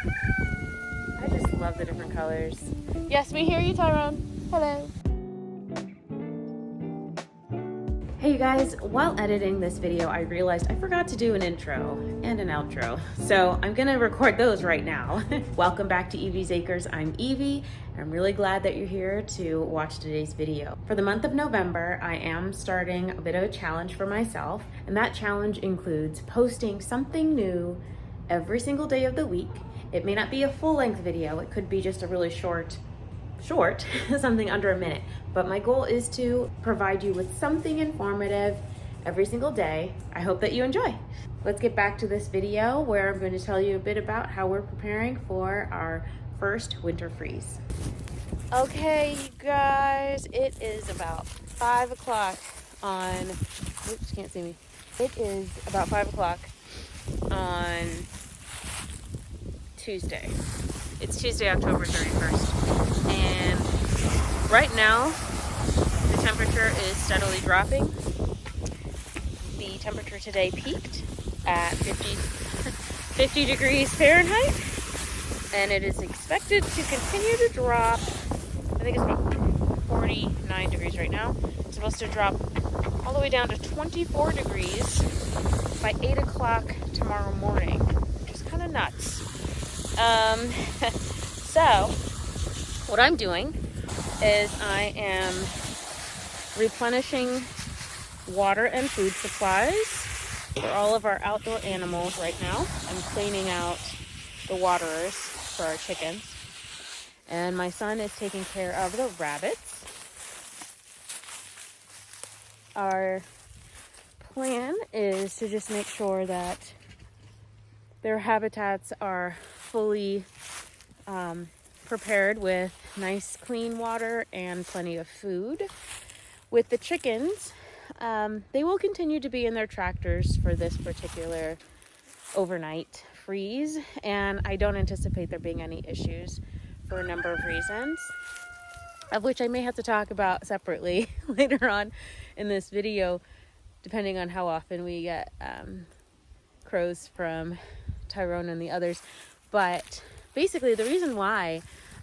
I just love the different colors. Yes, we hear you, Tyrone. Hello. Hey you guys, while editing this video, I realized I forgot to do an intro and an outro. So I'm gonna record those right now. Welcome back to Evie's Acres. I'm Evie, and I'm really glad that you're here to watch today's video. For the month of November, I am starting a bit of a challenge for myself, and that challenge includes posting something new every single day of the week. It may not be a full-length video, it could be just a really short, something under a minute. But my goal is to provide you with something informative every single day. I hope that you enjoy. Let's get back to this video where I'm going to tell you a bit about how we're preparing for our first winter freeze. Okay, you guys, it is about 5 o'clock on, oops, can't see me. It is about 5 o'clock on Tuesday. It's Tuesday, October 31st. And right now, the temperature is steadily dropping. The temperature today peaked at 50 degrees Fahrenheit, and it is expected to continue to drop. I think it's about 49 degrees right now. It's supposed to drop all the way down to 24 degrees by 8 o'clock tomorrow morning, which is kind of nuts. So what I'm doing is I am replenishing water and food supplies for all of our outdoor animals right now. I'm cleaning out the waterers for our chickens. And my son is taking care of the rabbits. Our plan is to just make sure that their habitats are fully prepared with nice clean water and plenty of food. With the chickens, they will continue to be in their tractors for this particular overnight freeze, and I don't anticipate there being any issues for a number of reasons, of which I may have to talk about separately later on in this video, depending on how often we get crows from Tyrone and the others. But basically, the reason why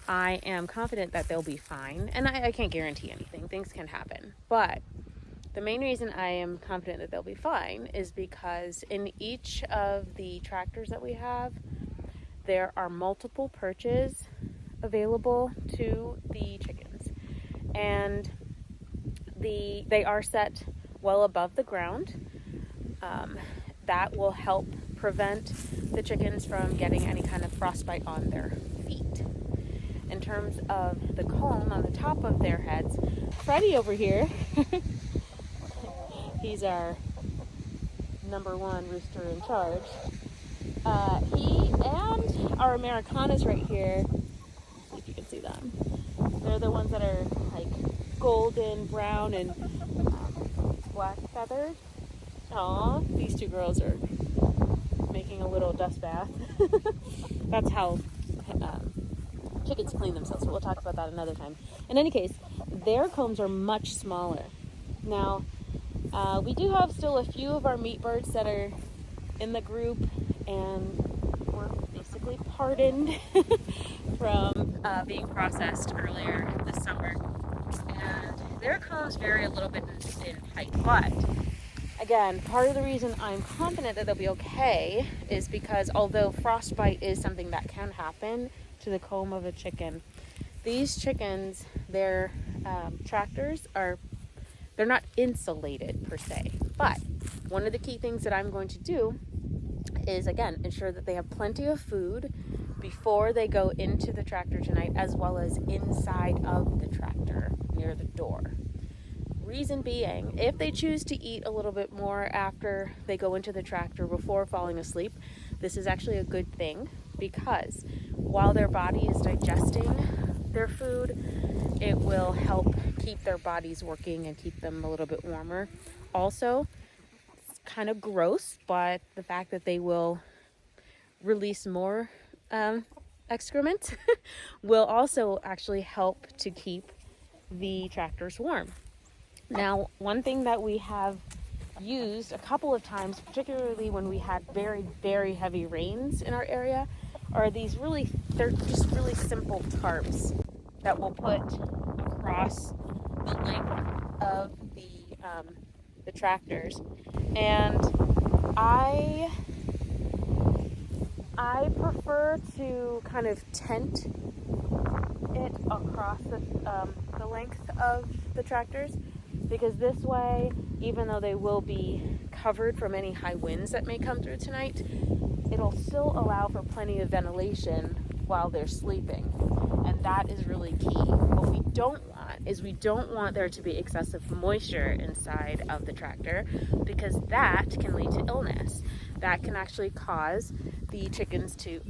I am confident that they'll be fine, and I can't guarantee anything, things can happen, but the main reason I am confident that they'll be fine is because in each of the tractors that we have, there are multiple perches available to the chickens, and they are set well above the ground. That will help prevent the chickens from getting any kind of frostbite on their feet. In terms of the comb on the top of their heads, Freddie over here, he's our number one rooster in charge. He and our Americanas right here, see if you can see them. They're the ones that are like golden, brown, and black feathered. Aw, these two girls are making a little dust bath. That's how chickens clean themselves. We'll talk about that another time. In any case, their combs are much smaller. Now, we do have still a few of our meat birds that are in the group, and were basically pardoned from being processed earlier this summer. And their combs vary a little bit in height, but again, part of the reason I'm confident that they'll be okay is because although frostbite is something that can happen to the comb of a chicken, these chickens, their tractors they're not insulated per se. But one of the key things that I'm going to do is, again, ensure that they have plenty of food before they go into the tractor tonight, as well as inside of the tractor near the door. Reason being, if they choose to eat a little bit more after they go into the tractor before falling asleep, this is actually a good thing, because while their body is digesting their food, it will help keep their bodies working and keep them a little bit warmer. Also, it's kind of gross, but the fact that they will release more excrement will also actually help to keep the tractors warm. Now, one thing that we have used a couple of times, particularly when we had very, very heavy rains in our area, are these they're just really simple tarps that we'll put across the length of the tractors. And I prefer to kind of tent it across the length of the tractors, because this way, even though they will be covered from any high winds that may come through tonight, it'll still allow for plenty of ventilation while they're sleeping. And that is really key. What we don't want is we don't want there to be excessive moisture inside of the tractor, because that can lead to illness. That can actually cause the chickens to,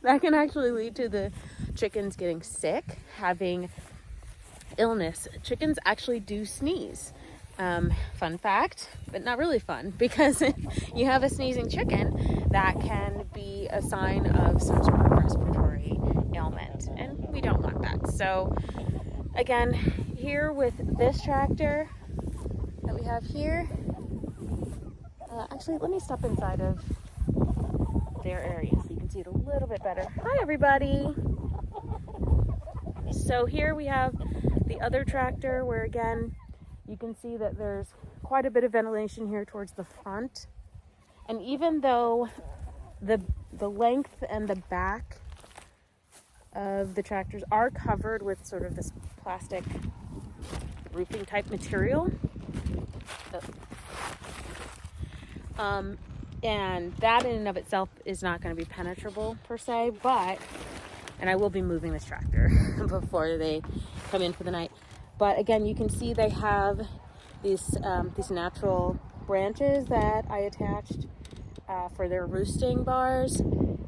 that can actually lead to the chickens getting sick, having illness. Chickens actually do sneeze. Fun fact, but not really fun, because if you have a sneezing chicken, that can be a sign of some sort of respiratory ailment, and we don't want that. So again, here with this tractor that we have here, actually let me step inside of their area so you can see it a little bit better. Hi everybody! So here we have the other tractor, where again you can see that there's quite a bit of ventilation here towards the front. And even though the length and the back of the tractors are covered with sort of this plastic roofing type material, and that in and of itself is not going to be penetrable per se, and I will be moving this tractor before they come in for the night. But again, you can see they have these natural branches that I attached for their roosting bars,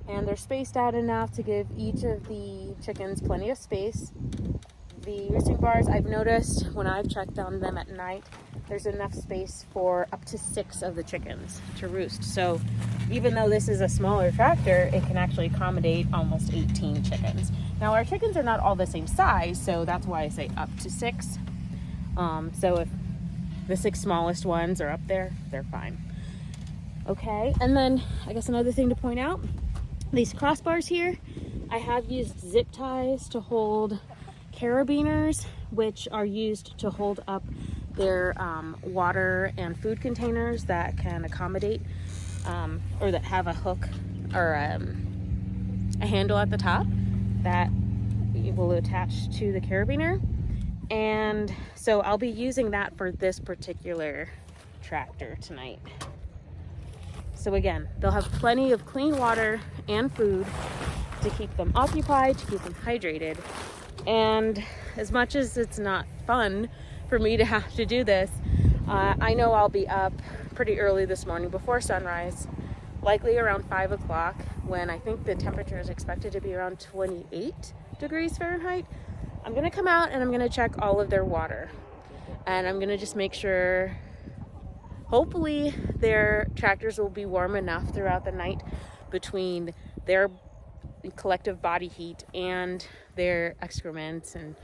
and they're spaced out enough to give each of the chickens plenty of space. The roosting bars, I've noticed when I've checked on them at night, there's enough space for up to 6 of the chickens to roost. So even though this is a smaller tractor, it can actually accommodate almost 18 chickens. Now our chickens are not all the same size, so that's why I say up to 6. So if the 6 smallest ones are up there, they're fine. Okay, and then I guess another thing to point out, these crossbars here, I have used zip ties to hold carabiners, which are used to hold up their water and food containers that can accommodate or that have a hook or a handle at the top that will attach to the carabiner. And so I'll be using that for this particular tractor tonight. So again, they'll have plenty of clean water and food to keep them occupied, to keep them hydrated. And as much as it's not fun for me to have to do this, I know I'll be up pretty early this morning before sunrise, likely around 5 o'clock, when I think the temperature is expected to be around 28 degrees Fahrenheit. I'm going to come out and I'm going to check all of their water. And I'm going to just make sure, hopefully their tractors will be warm enough throughout the night between their collective body heat and their excrements and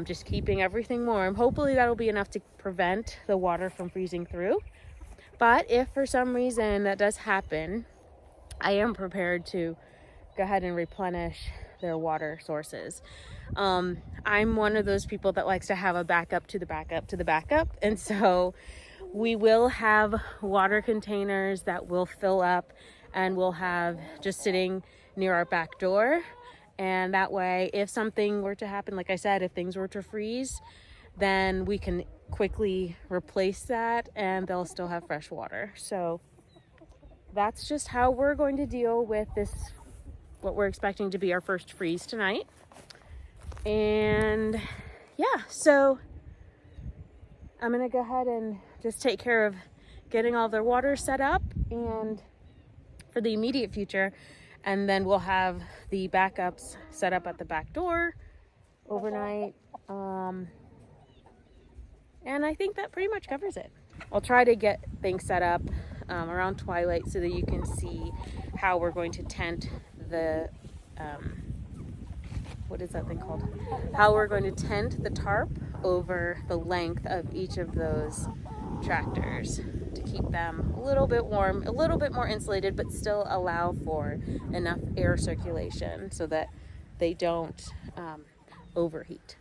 just keeping everything warm. Hopefully that'll be enough to prevent the water from freezing through. But if for some reason that does happen, I am prepared to go ahead and replenish their water sources. I'm one of those people that likes to have a backup to the backup to the backup. And so we will have water containers that will fill up and we'll have just sitting near our back door. And that way, if something were to happen, like I said, if things were to freeze, then we can quickly replace that and they'll still have fresh water. So that's just how we're going to deal with this, what we're expecting to be our first freeze tonight. And yeah, so I'm gonna go ahead and just take care of getting all their water set up and for the immediate future. And then we'll have the backups set up at the back door overnight. And I think that pretty much covers it. I'll try to get things set up around twilight so that you can see how we're going to tent the, what is that thing called? How we're going to tent the tarp over the length of each of those tractors to keep them a little bit warm, a little bit more insulated, but still allow for enough air circulation so that they don't overheat.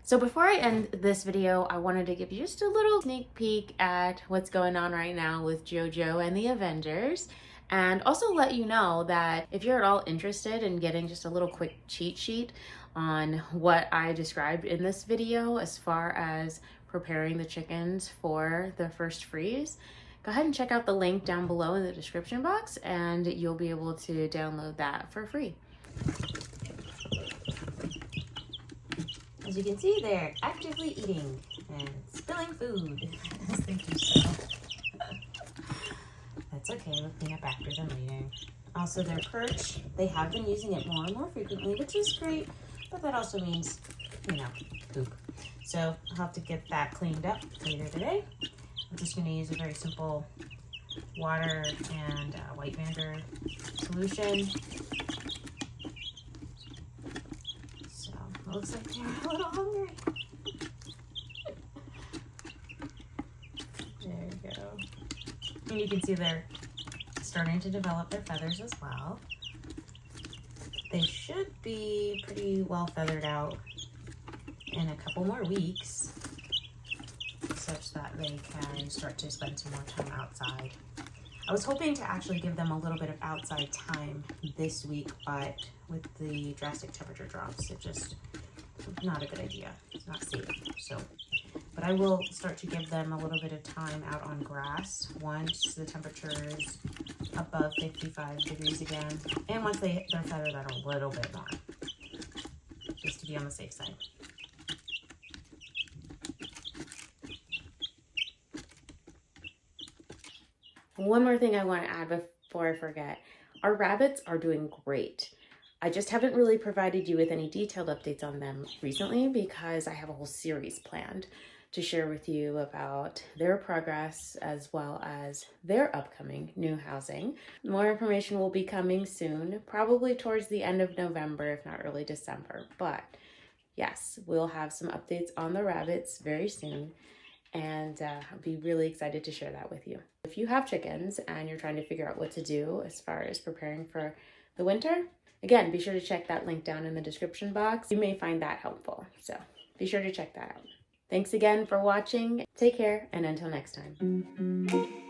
So before I end this video, I wanted to give you just a little sneak peek at what's going on right now with JoJo and the Avengers. And also let you know that if you're at all interested in getting just a little quick cheat sheet on what I described in this video as far as preparing the chickens for the first freeze, go ahead and check out the link down below in the description box and you'll be able to download that for free. As you can see, they're actively eating and spilling food. Thank you, so. That's okay, we'll clean up after them eating. Also, their perch, they have been using it more and more frequently, which is great, but that also means, you know, poop. So I'll have to get that cleaned up later today. I'm just going to use a very simple water and white vinegar solution. Looks like they're a little hungry. There you go. And you can see they're starting to develop their feathers as well. They should be pretty well feathered out in a couple more weeks, such that they can start to spend some more time outside. I was hoping to actually give them a little bit of outside time this week, but with the drastic temperature drops, it just not a good idea. It's not safe. So, but I will start to give them a little bit of time out on grass once the temperature is above 55 degrees again, and once they're feathered out a little bit more, just to be on the safe side. One more thing I want to add before I forget. Our rabbits are doing great. I just haven't really provided you with any detailed updates on them recently because I have a whole series planned to share with you about their progress as well as their upcoming new housing. More information will be coming soon, probably towards the end of November, if not early December. But yes, we'll have some updates on the rabbits very soon, and I'll be really excited to share that with you. If you have chickens and you're trying to figure out what to do as far as preparing for the winter, again, be sure to check that link down in the description box. You may find that helpful, so be sure to check that out. Thanks again for watching. Take care, and until next time.